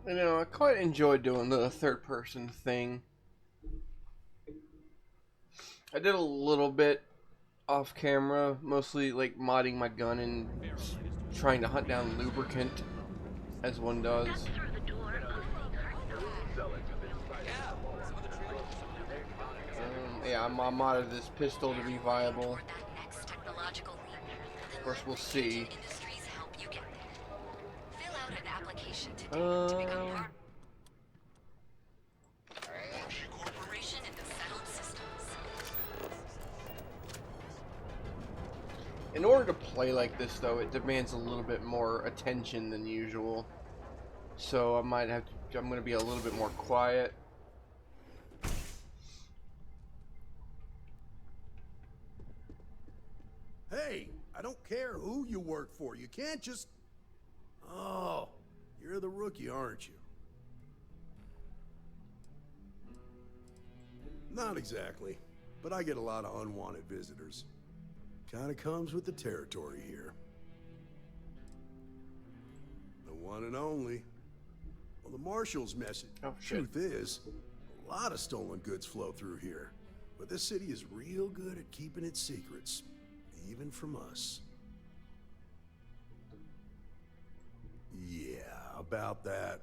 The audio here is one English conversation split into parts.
You know, I quite enjoy doing the third person thing. I did a little bit off camera, mostly like modding my gun and trying to hunt down lubricant, as one does. Yeah, I modded this pistol to be viable. Of course, we'll see. In order to play like this, though, it demands a little bit more attention than usual. So I might have to, I'm going to be a little bit more quiet. Hey, I don't care who you work for. You can't just... Oh, you're the rookie, aren't you? Not exactly, but I get a lot of unwanted visitors. Kinda comes with the territory here. The one and only. Well, the Marshal's message. Oh, shit. Truth is, a lot of stolen goods flow through here. But this city is real good at keeping its secrets. Even from us. Yeah, about that.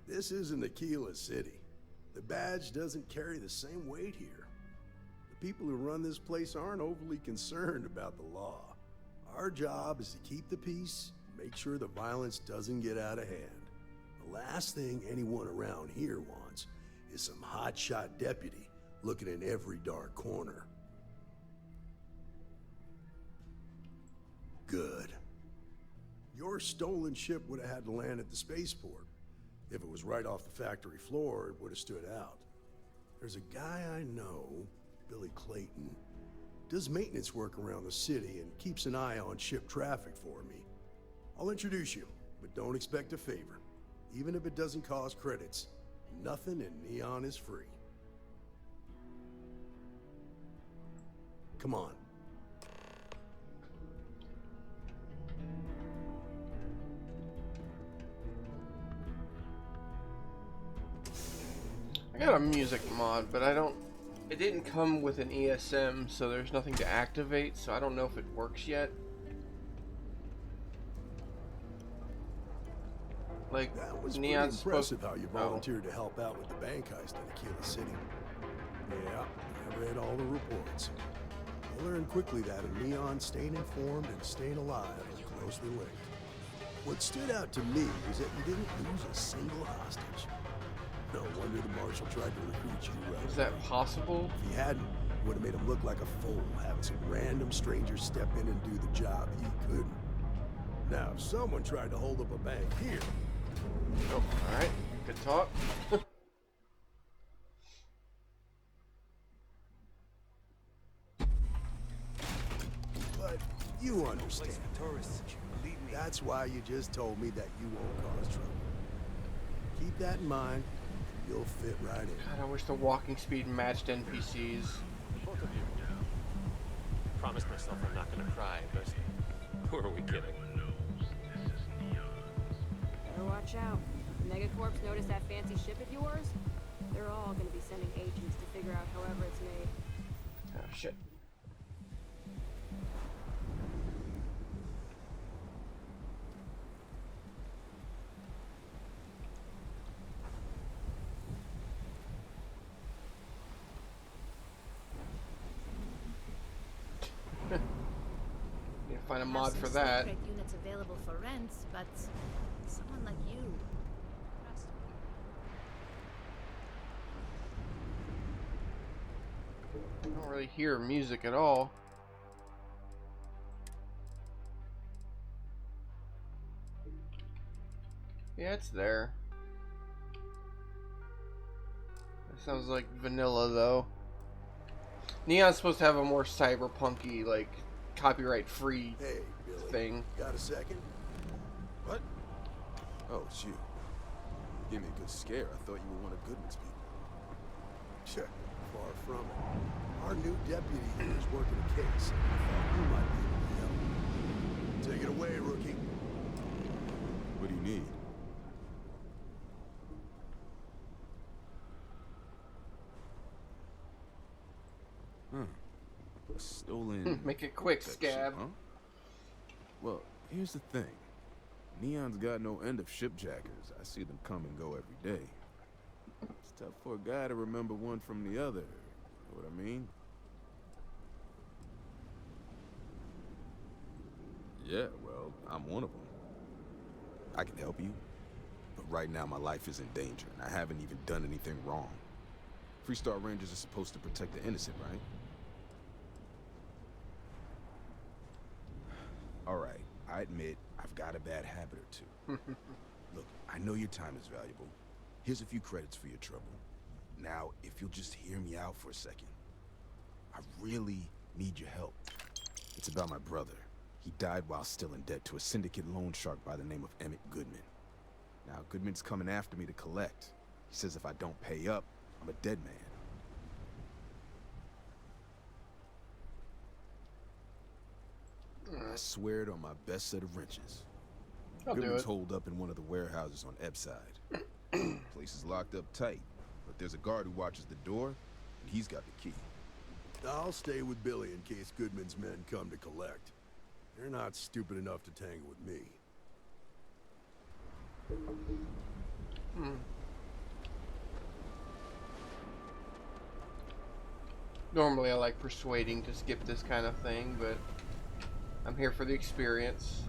This isn't Aquila City. The badge doesn't carry the same weight here. The people who run this place aren't overly concerned about the law. Our job is to keep the peace, make sure the violence doesn't get out of hand. The last thing anyone around here wants is some hotshot deputy looking in every dark corner. Good. Your stolen ship would have had to land at the spaceport. If it was right off the factory floor, it would have stood out. There's a guy I know, Billy Clayton, does maintenance work around the city and keeps an eye on ship traffic for me. I'll introduce you, but don't expect a favor. Even if it doesn't cost credits, nothing in Neon is free. Come on. I got a music mod, but it didn't come with an ESM, so there's nothing to activate, so I don't know if it works yet. Like, That was Neon's pretty impressive how you Oh. volunteered to help out with the bank heist in Aquila City. Yeah, I read all the reports. I learned quickly that a Neon staying informed and staying alive are closely linked. What stood out to me was that you didn't lose a single hostage. No wonder the Marshal tried to recruit you right Is that away. possible? If he hadn't, it would have made him look like a fool, having some random stranger step in and do the job he couldn't. Now, if someone tried to hold up a bank here... Oh, alright. Good talk. But you understand. Tourists, believe me. That's why you just told me that you won't cause trouble. Keep that in mind, and you'll fit right in. God, I wish the walking speed matched NPCs. Both of you. Promised myself I'm not gonna cry, but who are we kidding? Better watch out. Megacorps notice that fancy ship of yours? They're all gonna be sending agents to figure out however it's made. Oh, shit. Need to find a mod for that. Secret units available for rent, but someone like you. I don't really hear music at all. Yeah, it's there. It sounds like vanilla, though. Neon's supposed to have a more cyberpunky, like, copyright-free Hey, Billy. thing. Got a second? What? Oh, it's you. You gave me a good scare. I thought you were one of Goodman's people. Sure. Far from it. Our new deputy here is working a case, and I thought you might be able to help. Take it away, rookie. What do you need? A stolen... Make it quick, that Scab. ship, huh? Well, here's the thing. Neon's got no end of shipjackers. I see them come and go every day. It's tough for a guy to remember one from the other. You know what I mean? Yeah, well, I'm one of them. I can help you, but right now my life is in danger, and I haven't even done anything wrong. Freestar Rangers are supposed to protect the innocent, right? All right, I admit I've got a bad habit or two. Look, I know your time is valuable. Here's a few credits for your trouble. Now, if you'll just hear me out for a second. I really need your help. It's about my brother. He died while still in debt to a syndicate loan shark by the name of Emmett Goodman. Now, Goodman's coming after me to collect. He says if I don't pay up, I'm a dead man. I swear it on my best set of wrenches. I'll do Goodman's it. holed up in one of the warehouses on Epside. Place is locked up tight, but there's a guard who watches the door, and he's got the key. I'll stay with Billy in case Goodman's men come to collect. They're not stupid enough to tangle with me. Normally I like persuading to skip this kind of thing, but I'm here for the experience.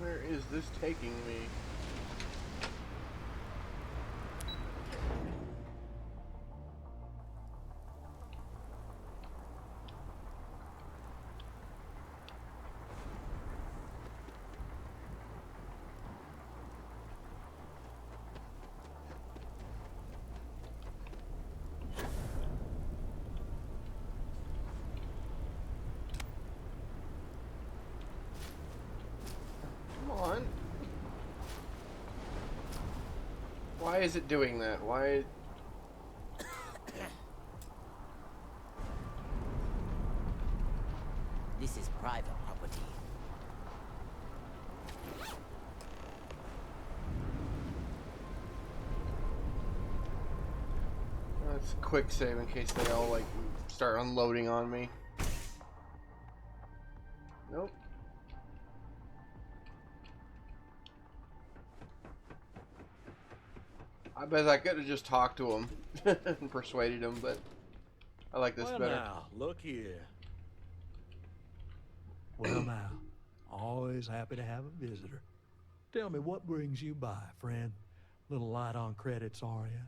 Where is this taking me? Come on. Why is it doing that? Why? This is private property. Let's quick save in case they all like start unloading on me. Nope. I bet I could have just talked to him and persuaded him, but I like this Well, better. now, look here. Well, now, always happy to have a visitor. Tell me, what brings you by, friend? Little light on credits, are you?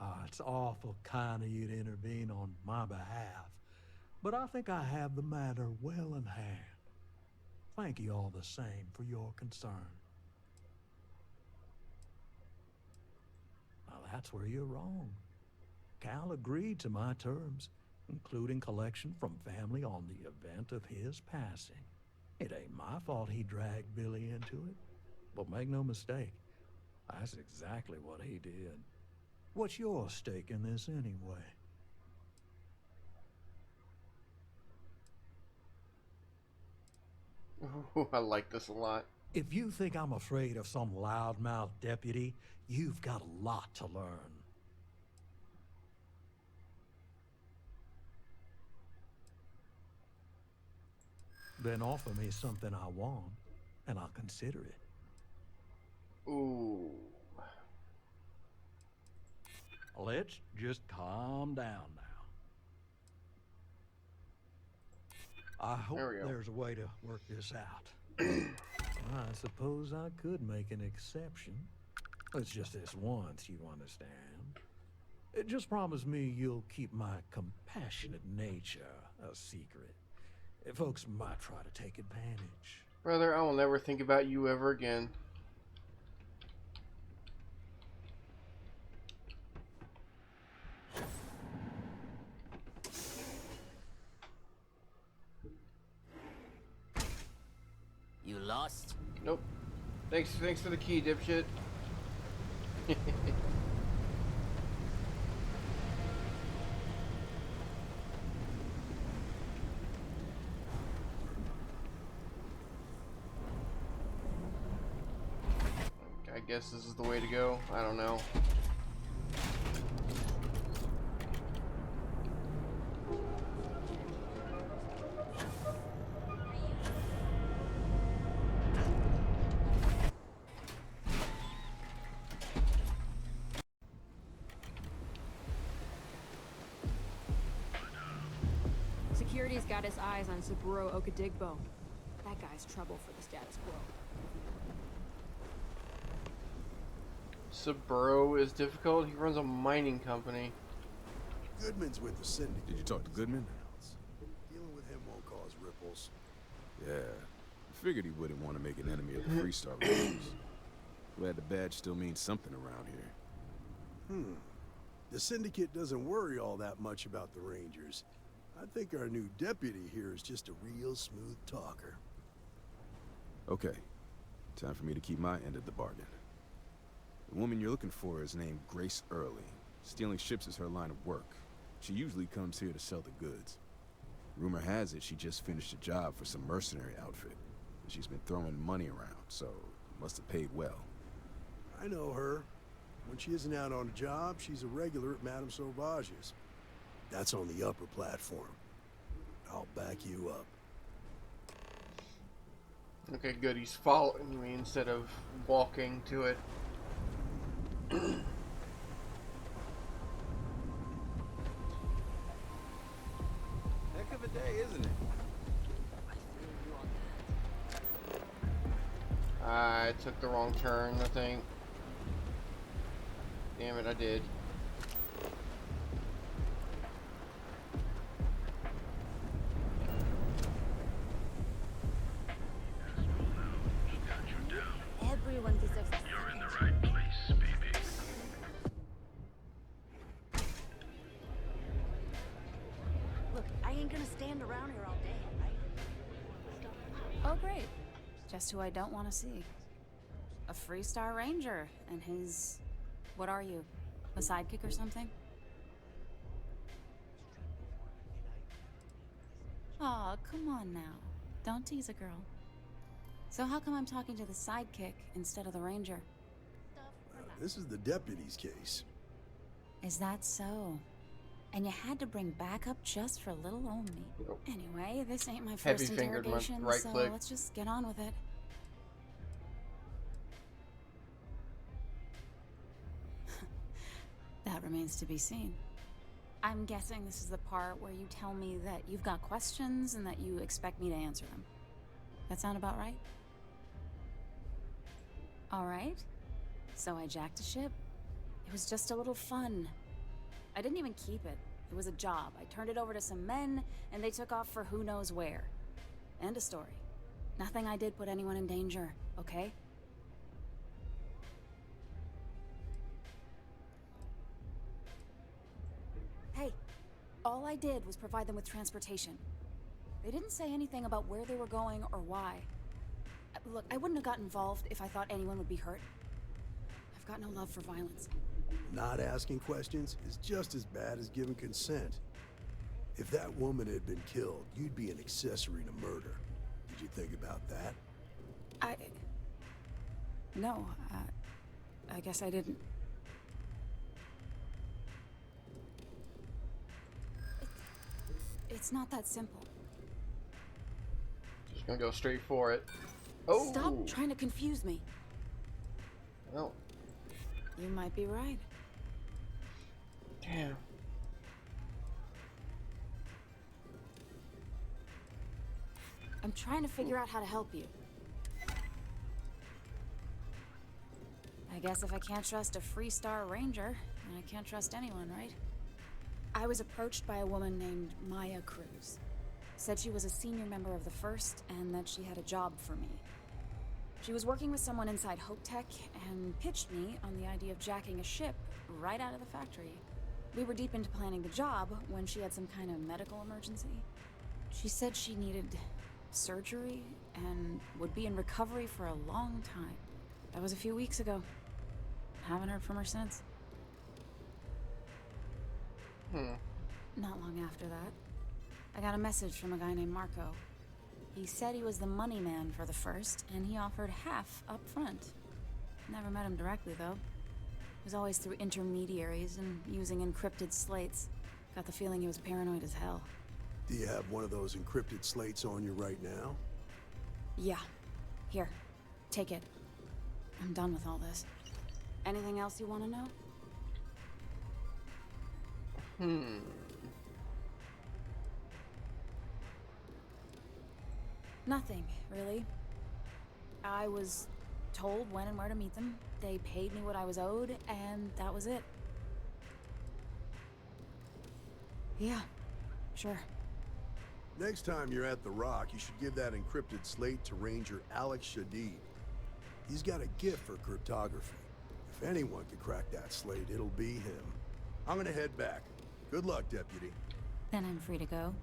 Ah, it's awful kind of you to intervene on my behalf, but I think I have the matter well in hand. Thank you all the same for your concern. Now, that's where you're wrong. Cal agreed to my terms, including collection from family on the event of his passing. It ain't my fault he dragged Billy into it. But make no mistake, that's exactly what he did. What's your stake in this anyway? Ooh, I like this a lot. If you think I'm afraid of some loudmouth deputy, you've got a lot to learn. Then offer me something I want, and I'll consider it. Ooh. Let's just calm down now. I hope There we go. there's a way to work this out. I suppose I could make an exception. It's just this once, you understand. Just promise me you'll keep my compassionate nature a secret. Folks might try to take advantage. Brother, I will never think about you ever again. You lost? Nope. Thanks for the key, dipshit. I guess this is the way to go. I don't know. Security's got his eyes on Saburo Okadigbo. That guy's trouble for the status quo. Saburo is difficult. He runs a mining company. Goodman's with the syndicate. Did you talk to Goodman? Dealing with him won't cause ripples. Yeah. I figured he wouldn't want to make an enemy of the Freestar Rangers. Glad the badge still means something around here. The syndicate doesn't worry all that much about the Rangers. I think our new deputy here is just a real smooth talker. Okay. Time for me to keep my end of the bargain. The woman you're looking for is named Grace Early. Stealing ships is her line of work. She usually comes here to sell the goods. Rumor has it she just finished a job for some mercenary outfit. She's been throwing money around, so must have paid well. I know her. When she isn't out on a job, she's a regular at Madame Sauvage's. That's on the upper platform. I'll back you up. Okay, good. He's following me instead of walking to it. Heck of a day, isn't it? I took the wrong turn, I think. Damn it, I did. Everyone deserves a You're in the right place, baby. Look, I ain't gonna stand around here all day, right? Oh, great. Just who I don't want to see. A Freestar Ranger and his... What are you? A sidekick or something? Aw, come on now. Don't tease a girl. So how come I'm talking to the sidekick instead of the ranger? This is the deputy's case. Is that so? And you had to bring backup just for little old me. Nope. Anyway, this ain't my Heavy first fingered my interrogation, right so click. let's just get on with it. That remains to be seen. I'm guessing this is the part where you tell me that you've got questions and that you expect me to answer them. That sound about right? All right. So I jacked a ship. It was just a little fun. I didn't even keep it. It was a job. I turned it over to some men, and they took off for who knows where. End of story. Nothing I did put anyone in danger, okay? Hey, all I did was provide them with transportation. They didn't say anything about where they were going or why. Look, I wouldn't have got involved if I thought anyone would be hurt. I've got no love for violence. Not asking questions is just as bad as giving consent. If that woman had been killed, you'd be an accessory to murder. Did you think about that? No, I guess I didn't. It's not that simple. Just gonna go straight for it. Oh! Stop trying to confuse me. Well, You might be right. damn. I'm trying to figure out how to help you. I guess if I can't trust a Freestar Ranger, then I can't trust anyone, right? I was approached by a woman named Maya Cruz. Said she was a senior member of the First and that she had a job for me. She was working with someone inside Hope Tech and pitched me on the idea of jacking a ship right out of the factory. We were deep into planning the job when she had some kind of medical emergency. She said she needed surgery and would be in recovery for a long time. That was a few weeks ago. Haven't heard from her since. Not long after that, I got a message from a guy named Marco. He said he was the money man for the first, and he offered half up front. Never met him directly, though. It was always through intermediaries and using encrypted slates. Got the feeling he was paranoid as hell. Do you have one of those encrypted slates on you right now? Yeah. Here. Take it. I'm done with all this. Anything else you want to know? Nothing, really. I was told when and where to meet them. They paid me what I was owed, and that was it. Yeah, sure. Next time you're at the Rock, you should give that encrypted slate to Ranger Alex Shadid. He's got a gift for cryptography. If anyone could crack that slate, it'll be him. I'm gonna head back. Good luck, Deputy. Then I'm free to go.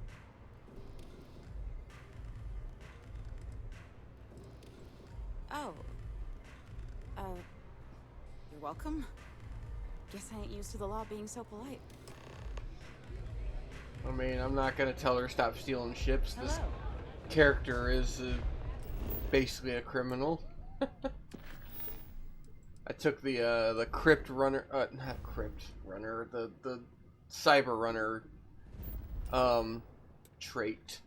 Oh. You're welcome. Guess I ain't used to the law being so polite. I mean, I'm not gonna tell her stop stealing ships. Hello. This character is basically a criminal. I took the crypt runner, not crypt runner, the cyber runner trait.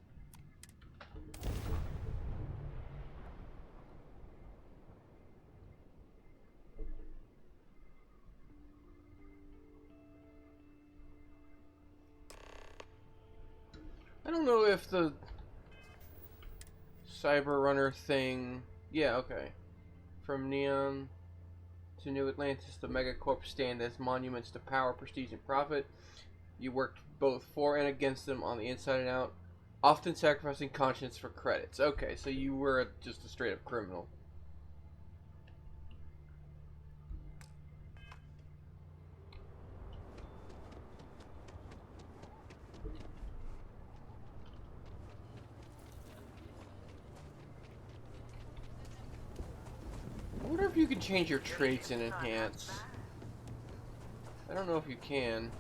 I don't know if the cyber runner thing, yeah, okay. From Neon to New Atlantis, the megacorps stand as monuments to power, prestige, and profit. You worked both for and against them on the inside and out, often sacrificing conscience for credits. Okay, so you were just a straight-up criminal. I wonder if you can change your traits and enhance. I don't know if you can.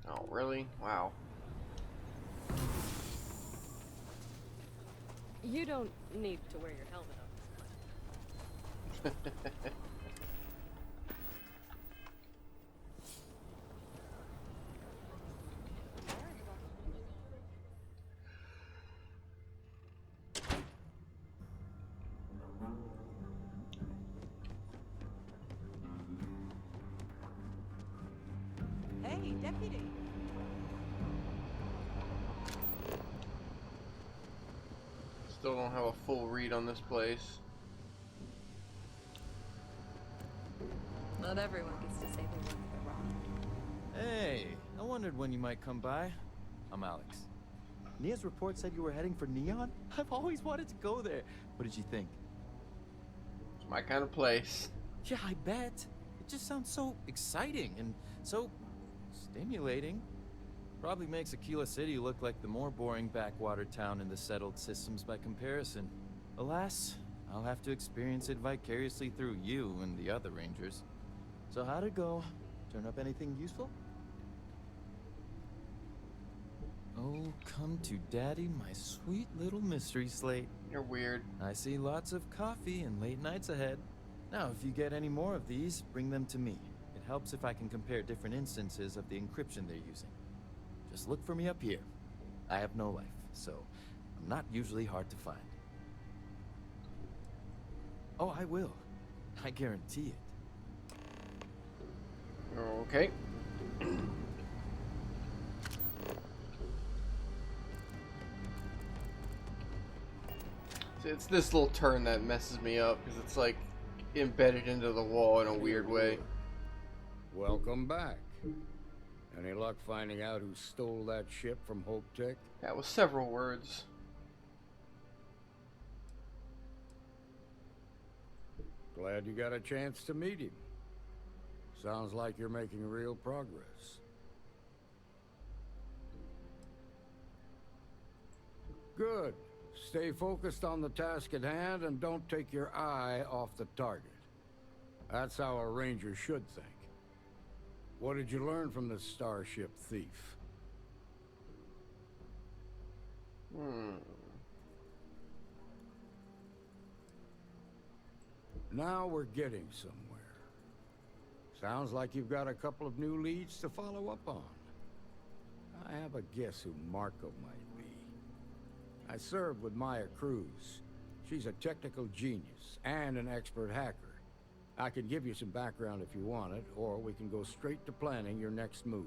Oh, really? Wow. You don't need to wear your helmet on. Hey, deputy. Still don't have a full read on this place. Not everyone gets to say they want to go wrong. Hey, I wondered when you might come by. I'm Alex. Nia's report said you were heading for Neon? I've always wanted to go there. What did you think? It's my kind of place. Yeah, I bet. It just sounds so exciting and so stimulating. Probably makes Aquila City look like the more boring backwater town in the settled systems by comparison. Alas, I'll have to experience it vicariously through you and the other rangers. So how'd it go? Turn up anything useful? Oh, come to daddy, my sweet little mystery slate. You're weird. I see lots of coffee and late nights ahead. Now, if you get any more of these, bring them to me. It helps if I can compare different instances of the encryption they're using. Just look for me up here. I have no life, so I'm not usually hard to find. Oh, I will. I guarantee it. Okay. It's this little turn that messes me up because it's like embedded into the wall in a weird way. Welcome back. Any luck finding out who stole that ship from Hope Tech? That was several words. Glad you got a chance to meet him. Sounds like you're making real progress. Good. Stay focused on the task at hand and don't take your eye off the target. That's how a ranger should think. What did you learn from this starship thief? Now we're getting somewhere. Sounds like you've got a couple of new leads to follow up on. I have a guess who Marco might be. I served with Maya Cruz. She's a technical genius and an expert hacker. I can give you some background if you want it, or we can go straight to planning your next move.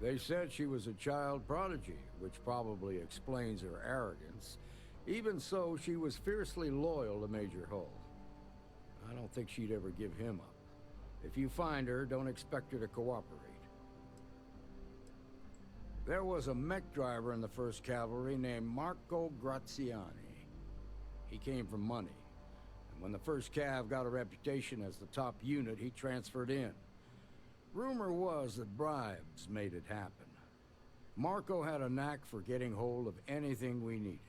They said she was a child prodigy, which probably explains her arrogance. Even so, she was fiercely loyal to Major Hull. I don't think she'd ever give him up. If you find her, don't expect her to cooperate. There was a mech driver in the 1st Cavalry named Marco Graziani. He came from money, and when the 1st Cav got a reputation as the top unit, he transferred in. Rumor was that bribes made it happen. Marco had a knack for getting hold of anything we needed.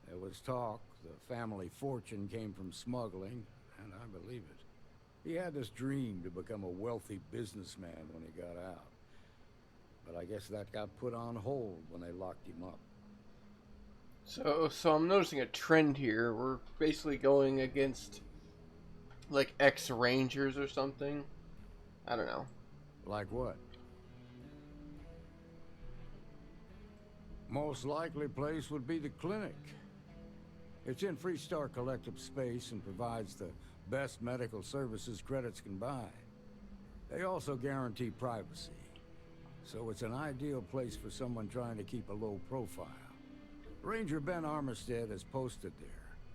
There was talk the family fortune came from smuggling, and I believe it. He had this dream to become a wealthy businessman when he got out. But I guess that got put on hold when they locked him up. So I'm noticing a trend here. We're basically going against, like, ex-Rangers or something. I don't know. Like what? Most likely place would be the clinic. It's in Freestar Collective space and provides the best medical services credits can buy. They also guarantee privacy. So it's an ideal place for someone trying to keep a low profile. Ranger Ben Armistead is posted there.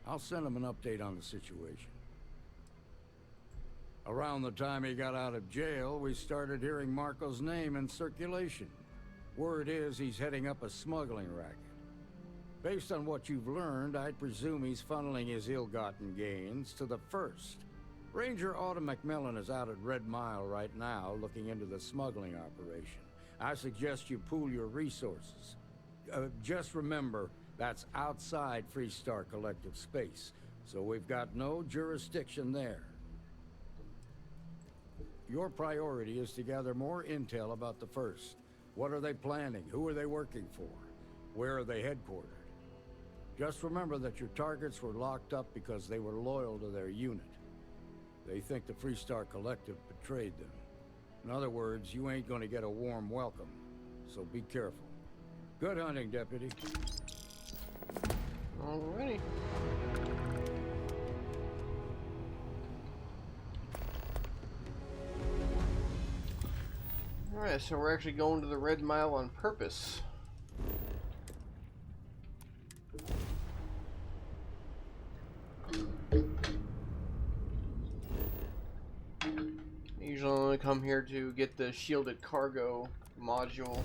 I'll send him an update on the situation. Around the time he got out of jail, we started hearing Marco's name in circulation. Word is he's heading up a smuggling racket. Based on what you've learned, I'd presume he's funneling his ill-gotten gains to the 1st. Ranger Autumn McMillan is out at Red Mile right now looking into the smuggling operation. I suggest you pool your resources. Just remember, that's outside Freestar Collective space, so we've got no jurisdiction there. Your priority is to gather more intel about the 1st. What are they planning? Who are they working for? Where are they headquartered? Just remember that your targets were locked up because they were loyal to their unit. They think the Freestar Collective betrayed them. In other words, you ain't gonna get a warm welcome, so be careful. Good hunting, Deputy. Alrighty. Alright, so we're actually going to the Red Mile on purpose. I usually only come here to get the shielded cargo module,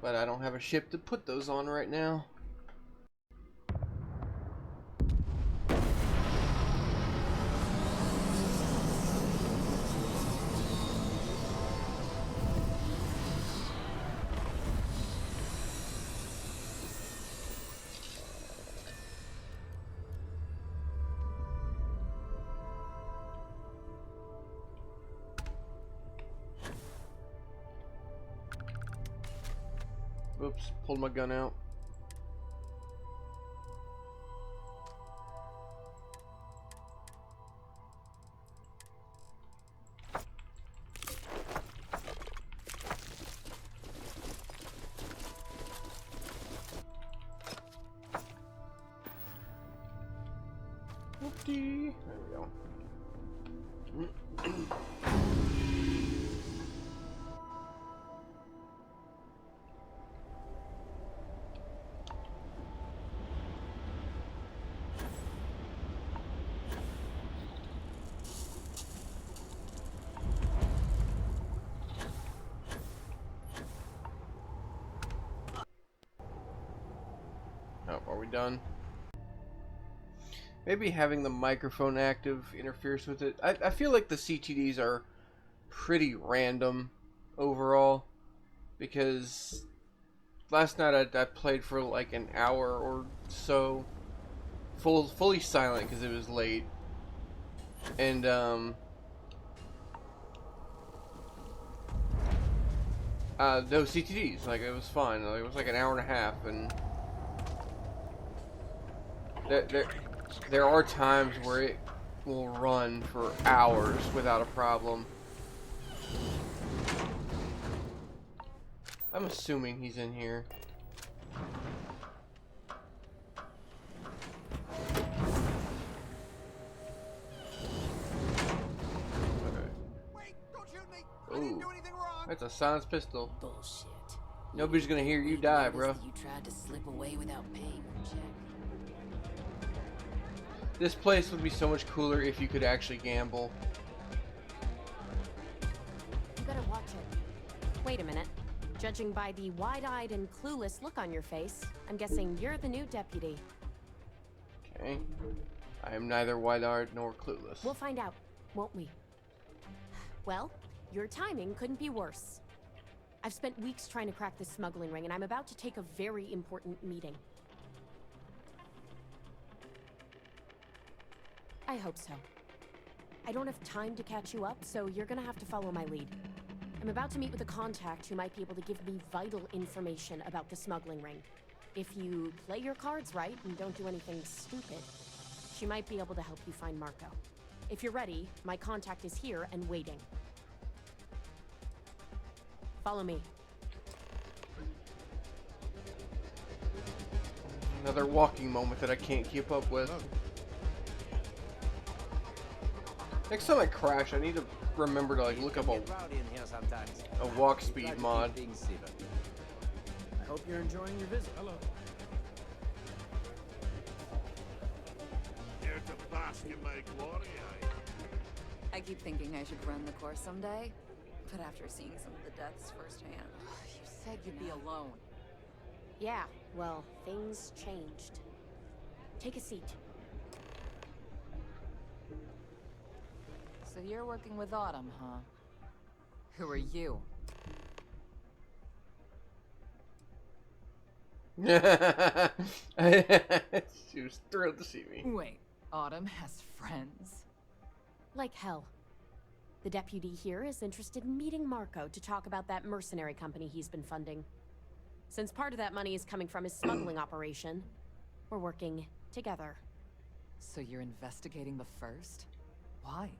but I don't have a ship to put those on right now. Oops, pulled my gun out. Whoopty. There we go. Oh, are we done? Maybe having the microphone active interferes with it. I feel like the CTDs are pretty random overall, because last night I played for like an hour or so, fully silent because it was late, and no CTDs. Like, it was fine. Like, it was like an hour and a half, and there are times where it will run for hours without a problem. I'm assuming he's in here. Ooh, that's a silenced pistol. Bullshit. Nobody's gonna hear you die, bro. You tried to slip away without paying for check. This place would be so much cooler if you could actually gamble. You better watch it. Wait a minute. Judging by the wide-eyed and clueless look on your face, I'm guessing you're the new deputy. Okay. I am neither wide-eyed nor clueless. We'll find out, won't we? Well, your timing couldn't be worse. I've spent weeks trying to crack this smuggling ring, and I'm about to take a very important meeting. I hope so. I don't have time to catch you up, so you're gonna have to follow my lead. I'm about to meet with a contact who might be able to give me vital information about the smuggling ring. If you play your cards right and don't do anything stupid, she might be able to help you find Marco. If you're ready, my contact is here and waiting. Follow me. Another walking moment that I can't keep up with. Next time I crash, I need to remember to like look up a walk speed mod. I hope you're enjoying your visit. Hello. Here to bask in my glory, I keep thinking I should run the course someday, but after seeing some of the deaths firsthand... You said you'd be alone. Yeah, well, things changed. Take a seat. So you're working with Autumn, huh? Who are you? She was thrilled to see me. Wait, Autumn has friends? Like hell. The deputy here is interested in meeting Marco to talk about that mercenary company he's been funding. Since part of that money is coming from his smuggling operation, we're working together. So you're investigating the first? Why?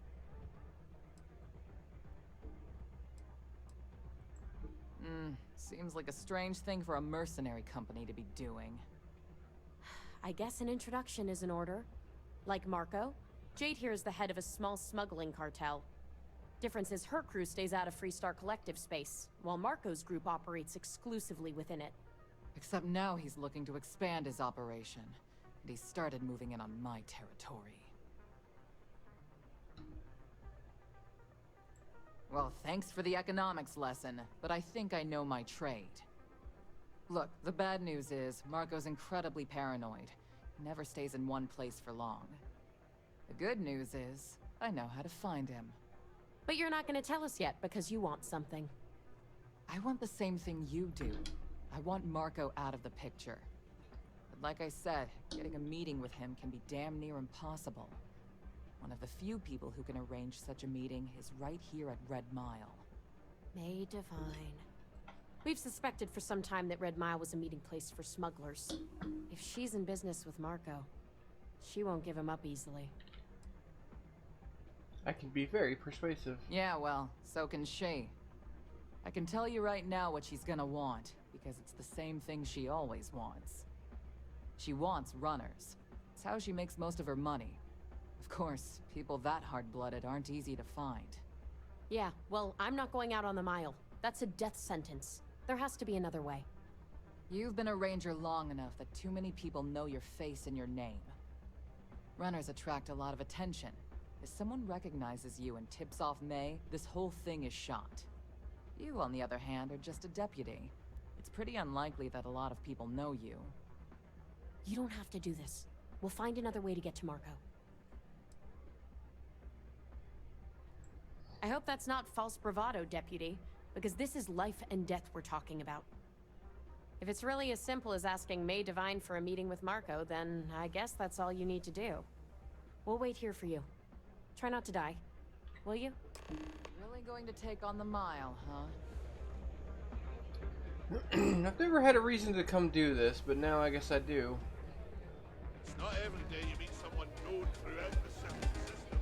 Seems like a strange thing for a mercenary company to be doing. I guess an introduction is in order. Like Marco, Jade here is the head of a small smuggling cartel. Difference is her crew stays out of Freestar Collective space, while Marco's group operates exclusively within it. Except now he's looking to expand his operation, and he started moving in on my territory. Well, thanks for the economics lesson, but I think I know my trade. Look, the bad news is, Marco's incredibly paranoid. He never stays in one place for long. The good news is, I know how to find him. But you're not going to tell us yet, because you want something. I want the same thing you do. I want Marco out of the picture. But like I said, getting a meeting with him can be damn near impossible. One of the few people who can arrange such a meeting is right here at Red Mile. May divine. We've suspected for some time that Red Mile was a meeting place for smugglers. If she's in business with Marco, she won't give him up easily. I can be very persuasive. Yeah, well, so can she. I can tell you right now what she's gonna want, because it's the same thing she always wants. She wants runners. It's how she makes most of her money. Of course, people that hard-blooded aren't easy to find. Yeah, well, I'm not going out on the mile. That's a death sentence. There has to be another way. You've been a ranger long enough that too many people know your face and your name. Runners attract a lot of attention. If someone recognizes you and tips off May, this whole thing is shot. You, on the other hand, are just a deputy. It's pretty unlikely that a lot of people know you. You don't have to do this. We'll find another way to get to Marco. I hope that's not false bravado, Deputy, because this is life and death we're talking about. If it's really as simple as asking May Divine for a meeting with Marco, then I guess that's all you need to do. We'll wait here for you. Try not to die, will you? Really going to take on the mile, huh? I've never had a reason to come do this, but now I guess I do. It's not every day you meet someone known throughout the system.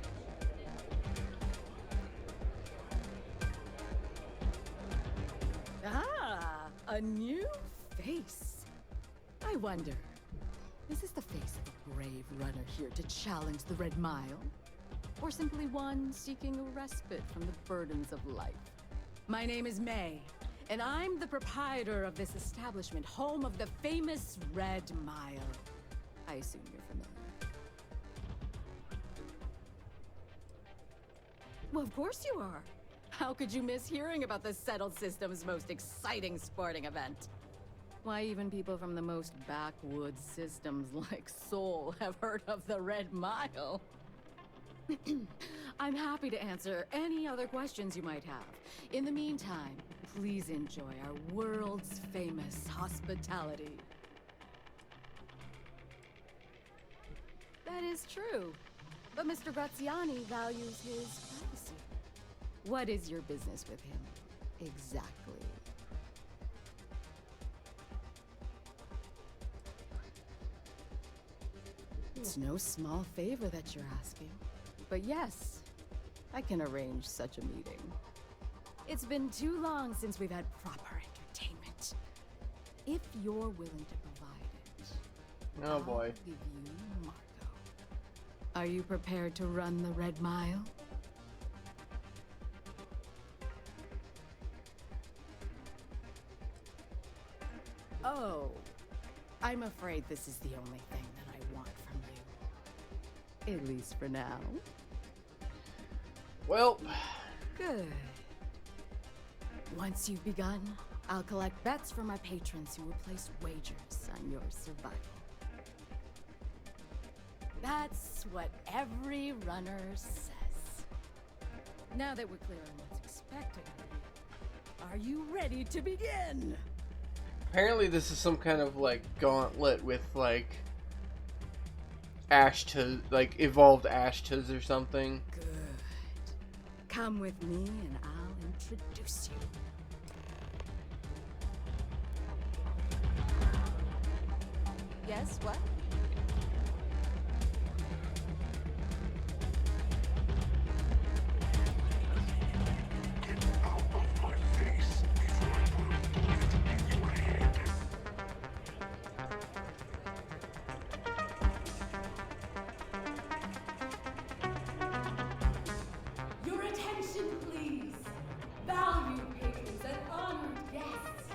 Ah, a new face. I wonder, is this the face of a brave runner here to challenge the Red Mile? Or simply one seeking a respite from the burdens of life? My name is May, and I'm the proprietor of this establishment, home of the famous Red Mile. I assume you're familiar. Well, of course you are. How could you miss hearing about the Settled System's most exciting sporting event? Why, even people from the most backwoods systems like Seoul have heard of the Red Mile. I'm happy to answer any other questions you might have. In the meantime, please enjoy our world's famous hospitality. That is true, but Mr. Graziani values his privacy. What is your business with him, exactly? It's no small favor that you're asking. But yes, I can arrange such a meeting. It's been too long since we've had proper entertainment. If you're willing to provide it, Oh boy. I'll give you Marco. Are you prepared to run the Red Mile? Oh, I'm afraid this is the only thing that I want from you. At least for now. Well, Good. Once you've begun, I'll collect bets from my patrons who will place wagers on your survival. That's what every runner says. Now that we're clear on what's expected of you, are you ready to begin? apparently this is some kind of like gauntlet with like Ashtas, like evolved Ashtas or something. Good. Come with me and I'll introduce you. Yes, what? Your attention, please. Valued patrons and honored guests.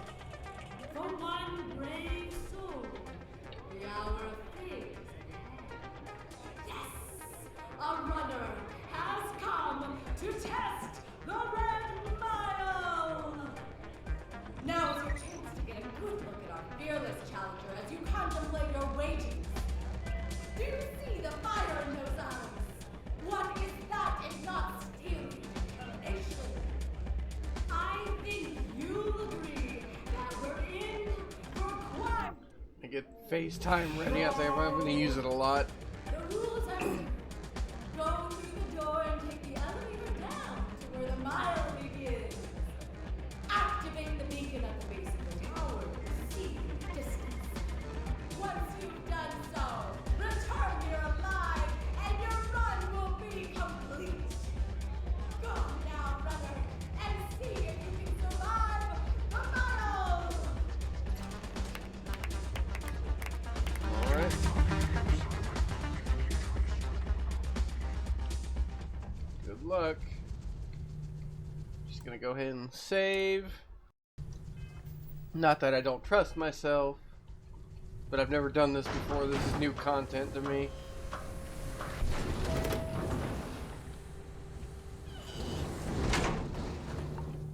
For one brave soul, the hour of fame is at hand. Yes, a runner has come to test the Red Mile. Now is your chance to get a good look at our fearless challenger as you contemplate your wagers. Do you see the fire in those eyes? What is that if not steely determination? I think you'll agree that we're in for quite. I get FaceTime ready. I think I'm going to use it a lot. The rules are simple. Go through the door and take the elevator down to where the mile begins. Activate the beacon at the base of the tower to see the distance. Once you've done so, return here alive, and your run will be complete. Go now, runner, and see if you can survive the mile. Alright. Good luck. Just gonna go ahead and save. Not that I don't trust myself, but I've never done this before. This is new content to me.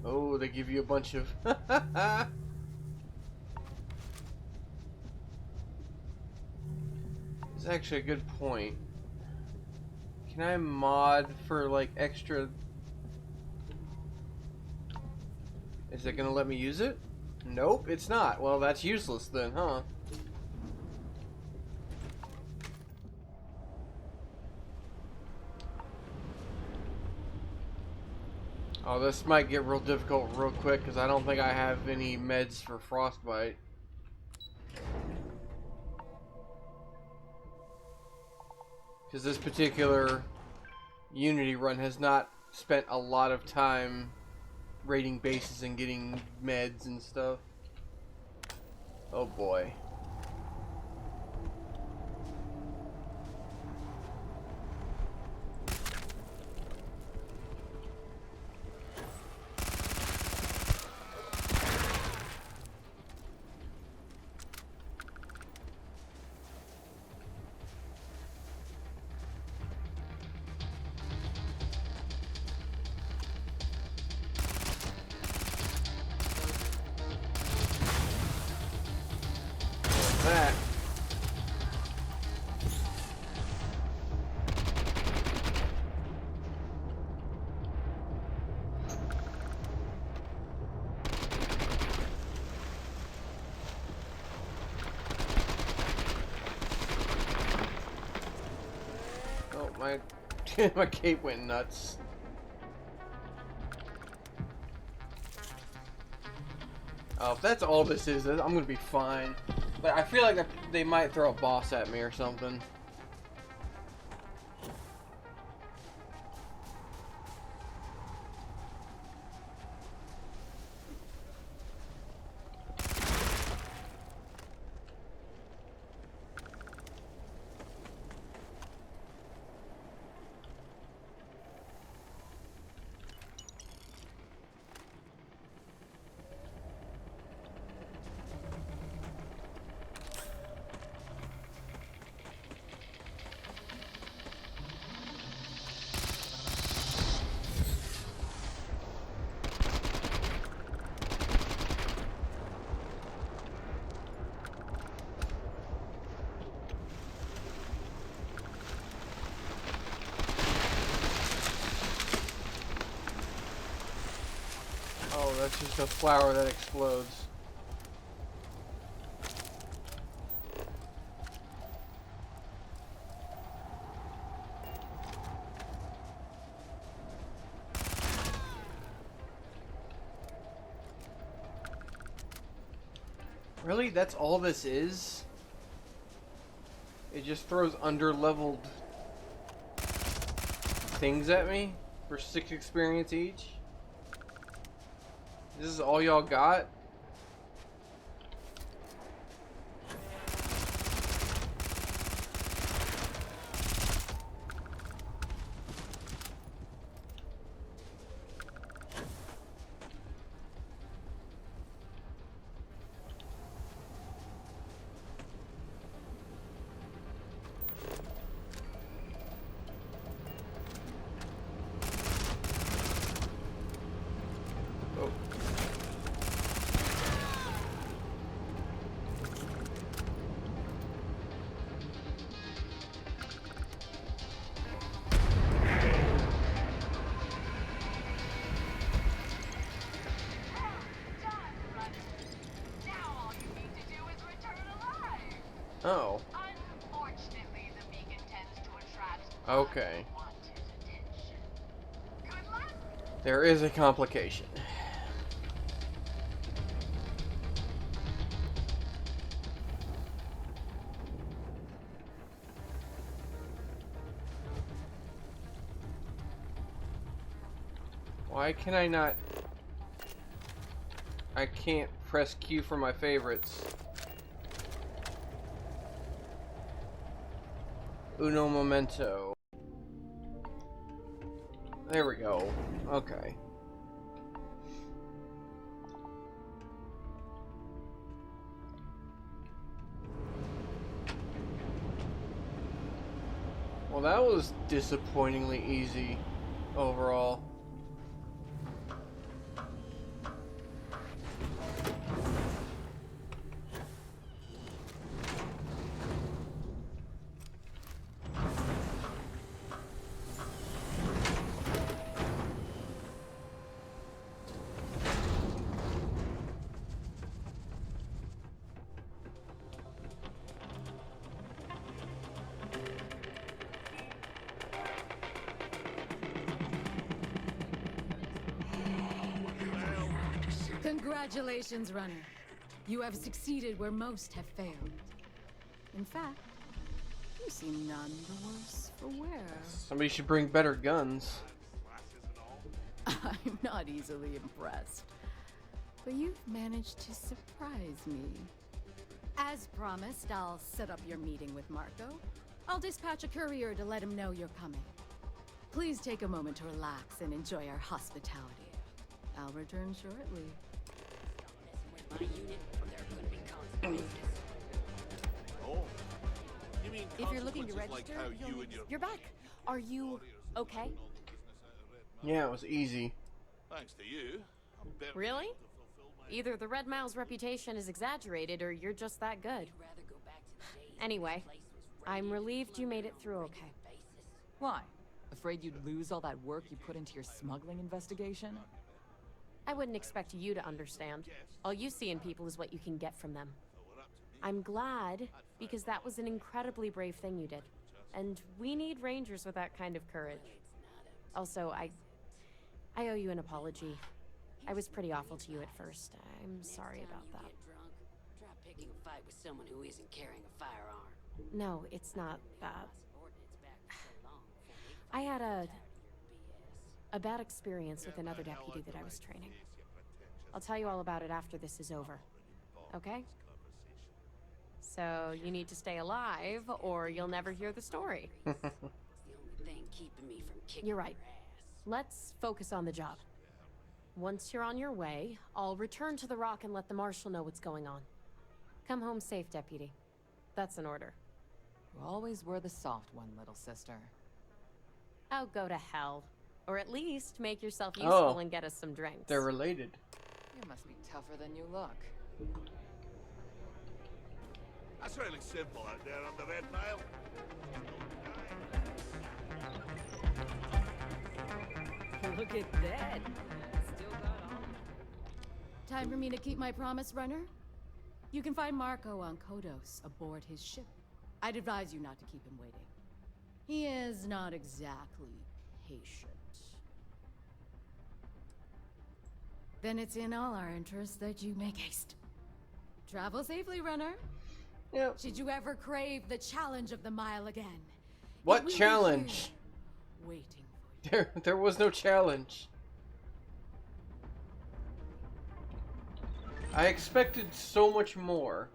Oh, they give you a bunch of That's actually a good point. Can I mod for like extra? Is it gonna let me use it? Nope, it's not. Well, that's useless then, huh? Oh, this might get real difficult real quick because I don't think I have any meds for frostbite. Because this particular Unity run has not spent a lot of time raiding bases and getting meds and stuff. Oh boy. That. Oh, my my cape went nuts. Oh, if that's all this is, I'm gonna be fine. But I feel like they might throw a boss at me or something. Oh, that's just a flower that explodes. Really? That's all this is? It just throws under-leveled things at me for 6 experience each? This is all y'all got? Oh. Unfortunately, the beacon tends to attract Okay. unwanted attention. Good luck. There is a complication. Why can I not... I can't press Q for my favorites. Uno momento. There we go. Okay. Well, that was disappointingly easy overall. Congratulations, runner. You have succeeded where most have failed. In fact, you seem none the worse for wear. Somebody should bring better guns. I'm not easily impressed, but you've managed to surprise me. As promised, I'll set up your meeting with Marco. I'll dispatch a courier to let him know you're coming. Please take a moment to relax and enjoy our hospitality. I'll return shortly. Oh. You mean If you're looking to consequences register, like how you and your you're back. Are you okay? Yeah, it was easy. Thanks to you. I'm better Really? able to fulfill my Either the Red Mile's reputation is exaggerated or you're just that good. Anyway, I'm relieved you made it through okay. Why? Afraid you'd lose all that work you put into your smuggling investigation? I wouldn't expect you to understand. All you see in people is what you can get from them. I'm glad, because that was an incredibly brave thing you did. And we need rangers with that kind of courage. Also, I owe you an apology. I was pretty awful to you at first. I'm sorry about that. Try picking a fight with someone who isn't carrying a firearm. No, it's not that. I had a bad experience with another deputy that I was training. I'll tell you all about it after this is over. Okay? So, you need to stay alive, or you'll never hear the story. It's the only thing keeping me from kicking You're right. your ass. Let's focus on the job. Once you're on your way, I'll return to the Rock and let the Marshal know what's going on. Come home safe, Deputy. That's an order. You always were the soft one, little sister. Oh, go to hell. Or at least make yourself useful and get us some drinks. They're related. You must be tougher than you look. That's really simple out there on the Red Mile. Look at that. Still got on. Time for me to keep my promise, runner? You can find Marco on Kodos aboard his ship. I'd advise you not to keep him waiting. He is not exactly patient. Then it's in all our interests that you make haste. Travel safely, runner. Yep. Should you ever crave the challenge of the mile again? What it will be challenge? here, waiting for you. There was no challenge. I expected so much more,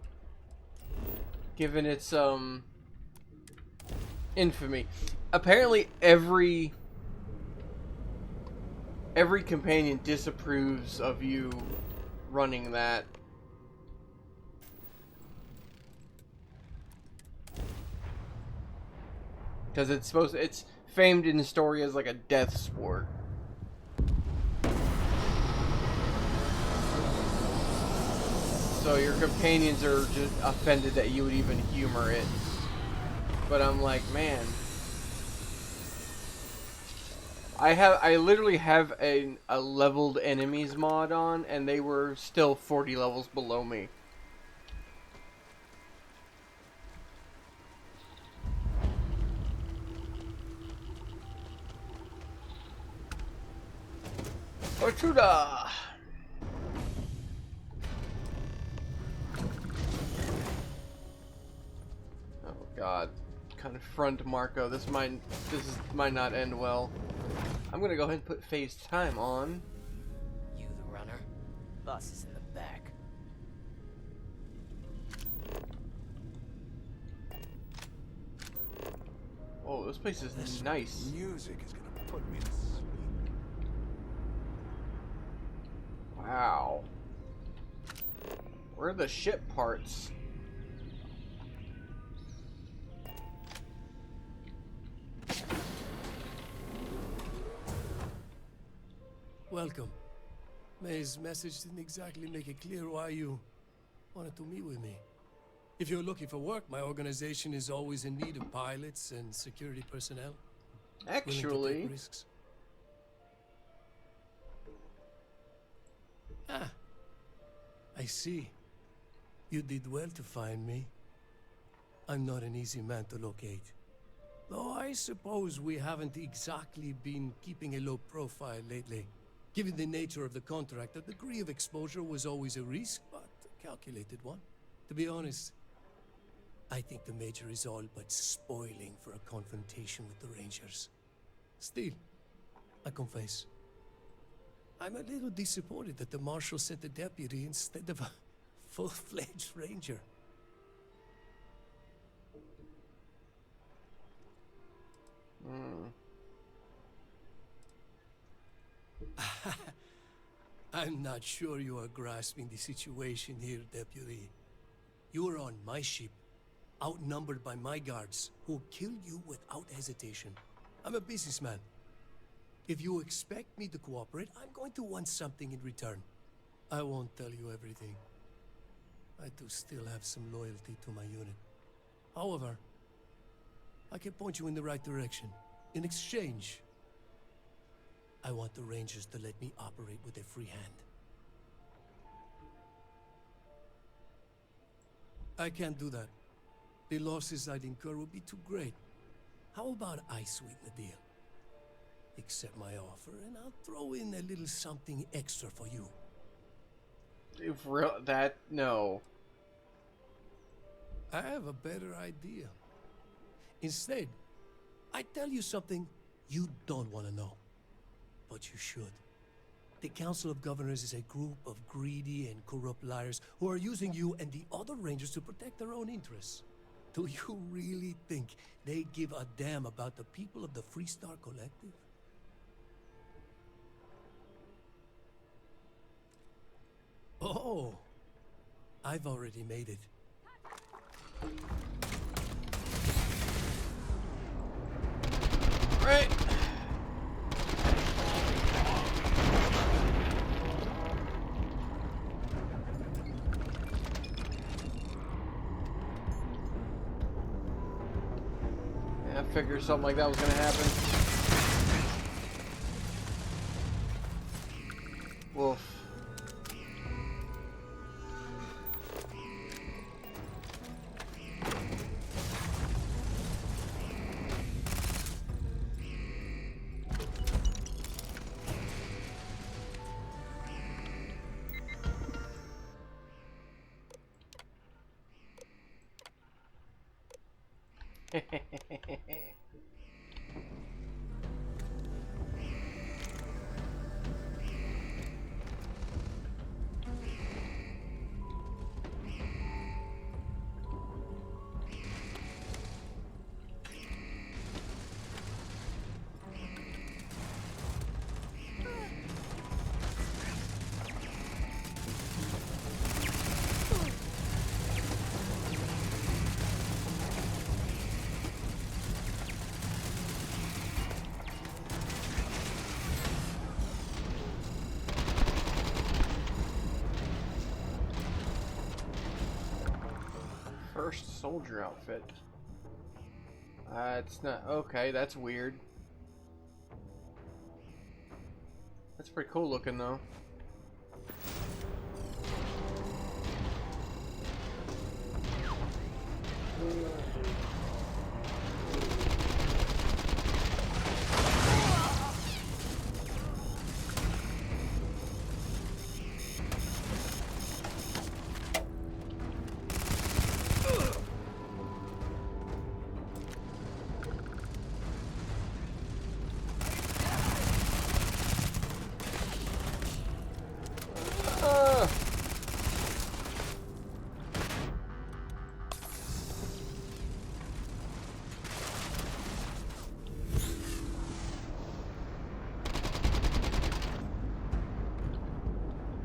given its infamy. Apparently, every companion disapproves of you running that. Because it's famed in the story as like a death sport. So your companions are just offended that you would even humor it. But I'm like, man, I literally have a leveled enemies mod on, and they were still 40 levels below me. Ortuda! Oh god. Confront Marco. This might not end well. I'm gonna go ahead and put phase time on. You the runner? Bus is in the back. Oh, this place is nice. Music is gonna put me to sleep. Wow. Where are the ship parts? Welcome. May's message didn't exactly make it clear why you wanted to meet with me. If you're looking for work, my organization is always in need of pilots and security personnel. Willing to Actually, take risks. Ah, I see. You did well to find me. I'm not an easy man to locate. Though I suppose we haven't exactly been keeping a low profile lately, Given the nature of the contract, a degree of exposure was always a risk, but a calculated one. To be honest, I think the Major is all but spoiling for a confrontation with the Rangers. Still, I confess, I'm a little disappointed that the Marshal sent a deputy instead of a full-fledged Ranger. I'm not sure you are grasping the situation here, Deputy. You are on my ship, outnumbered by my guards, who'll kill you without hesitation. I'm a businessman. If you expect me to cooperate, I'm going to want something in return. I won't tell you everything. I do still have some loyalty to my unit. However, I can point you in the right direction. In exchange, I want the Rangers to let me operate with a free hand. I can't do that. The losses I'd incur would be too great. How about I sweeten the deal? Accept my offer, and I'll throw in a little something extra for you. If real that no. I have a better idea. Instead, I tell you something you don't want to know. But you should. The Council of Governors is a group of greedy and corrupt liars who are using you and the other Rangers to protect their own interests. Do you really think they give a damn about the people of the Freestar Collective? Oh, I've already made it. Right. I figured something like that was gonna happen. Wolf. First soldier outfit. It's not okay. That's weird. That's pretty cool looking though.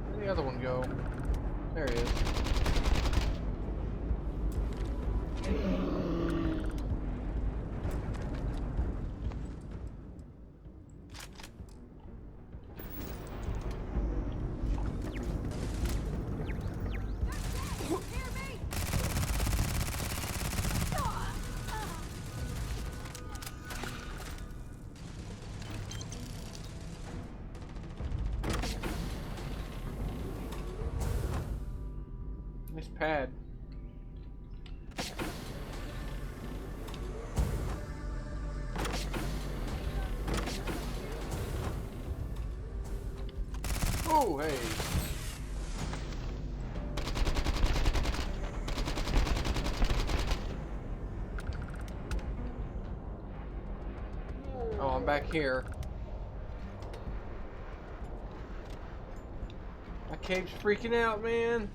Where'd the other one go? There he is. Nice pad. Oh, hey. Oh, I'm back here. My cape's freaking out, man.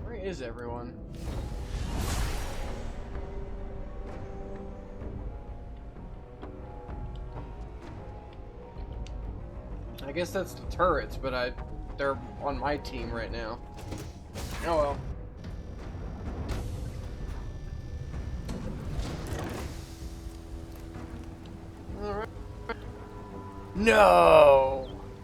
Where is everyone? I guess that's the turrets, but they're on my team right now. Oh well. Alright. No!